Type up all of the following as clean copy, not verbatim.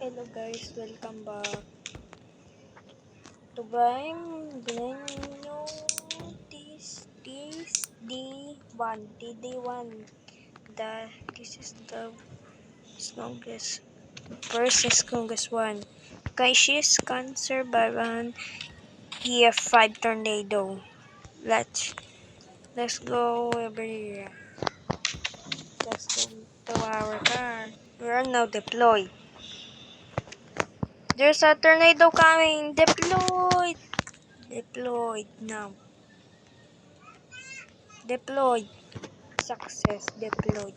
Hello guys, welcome back. Ito guys, ganyan yung TD1. This is the strongest versus strongest one. Kaishi's cancer by one EF5 tornado. Let's go over here. Let's go to our car. We are now deployed. There's a tornado coming. Deployed. Deployed now. Deployed. Success. Deployed.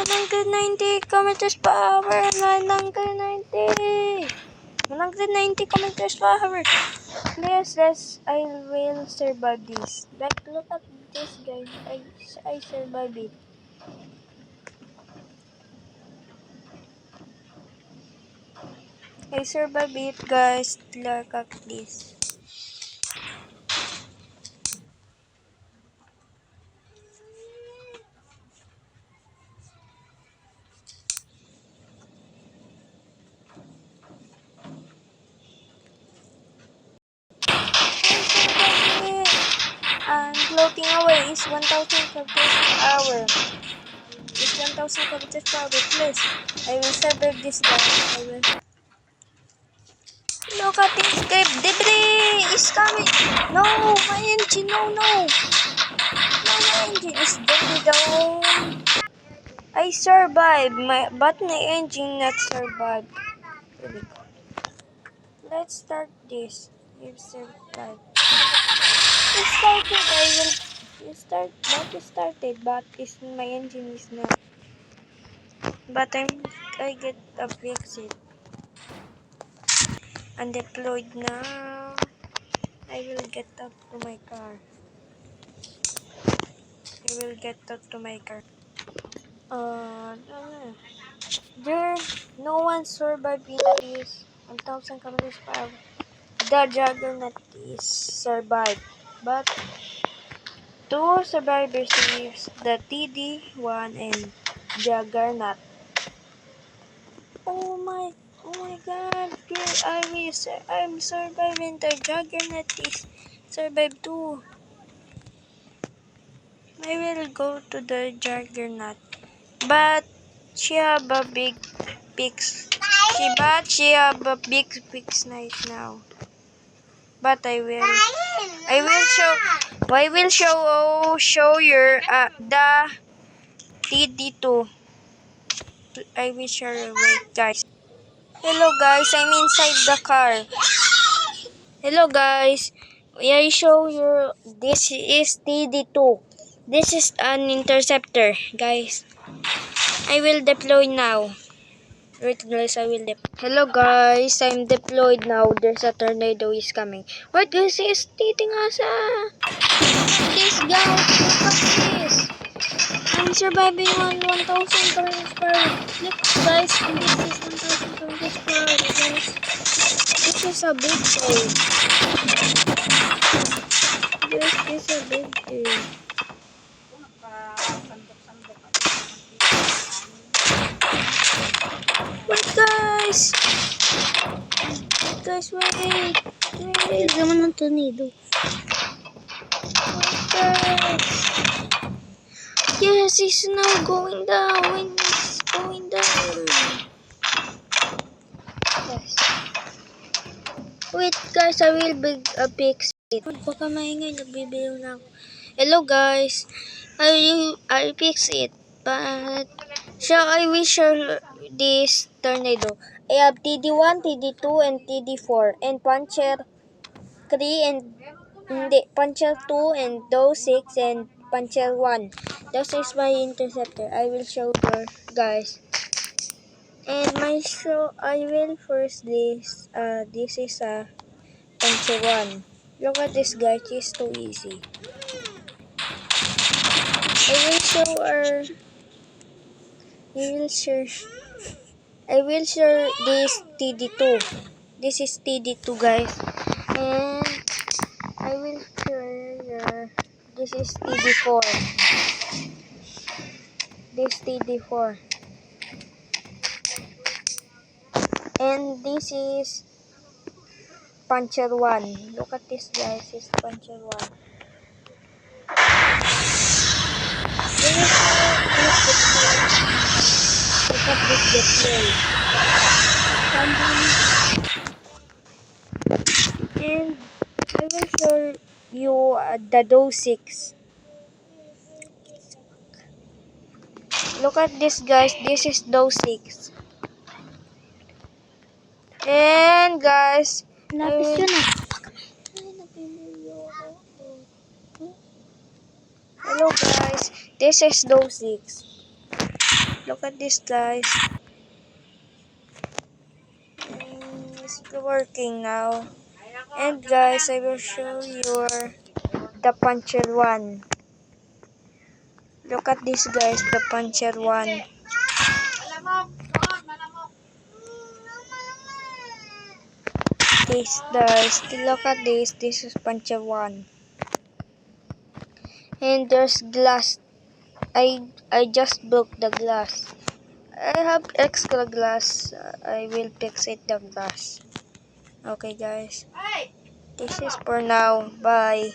190 kilometers per hour. 190. 190 kilometers per hour. Yes, I will survive this. Like, look at this, guys. I survive it. I survive it, guys. Look at this. And floating away is 1,000 kilometers per hour. It's 1,000 kilometers per hour. Please, I will survive this, guys. I will. Look at this, guys. Debris is coming. No, my engine. No. No, my engine is dead down. I survived, but my engine not survived. Really good. Let's start this. You survived. It started. I will. It started, but my engine is not. But I get a fix it. And deployed now. I will get up to my car. No. There, no one survived in this 1,000 kilometers per hour. The Juggernaut is survived, but two survivors lives, the TD1 and Juggernaut. Oh my God! I'm surviving. The Juggernaut is survived too. I will go to the Juggernaut, but she have a big pics. She have a big pics night now. But I will show you the TD2. I will show you. Wait, guys. Hello, guys. I'm inside the car. Hello, guys. I show you. This is TD2. This is an interceptor, guys. I will deploy now. Wait, guys. Hello, guys. I'm deployed now. There's a tornado is coming. What, guys? Is titing asa? This, guys. Look at this. I'm surviving on 1,000 kilometers per hour. Look, guys. This is 1,000 kilometers per hour, guys. This is a big thing. This is a big thing. Wait, guys. Guys, wait. Naman ng tornado. Yes, it's now going down. It's going down. Yes. Wait, guys, I will fix it. Baka maingay, nagbibilaw na ako. Hello, guys. I fix it, but I will show this tornado. I have TD1, TD2, and TD4, and Puncher 3 and Puncher 2 and Doe 6 and Puncher 1. This is my interceptor. I will show you guys. And I will first this. This is a Puncher 1. Look at this, guys. It's too easy. I will show this TD2. This is TD2, guys. And I will show you this is TD4. this TD4. And this is puncher 1. Look at this, guys. This is puncher 1. Look at this display. And I will show you the DOS 6. Look at this, guys. This is DOS 6. And guys, Lapis yun ah. hello guys, this is DOS 6. Look at this, guys. It's working now. And guys, I will show you the puncher 1. Look at this, guys, the puncher 1. This, guys, look at this. This is puncher 1. And there's glass. I just broke the glass. I have extra glass. I will fix it the glass. Okay, guys. This is for now. Bye.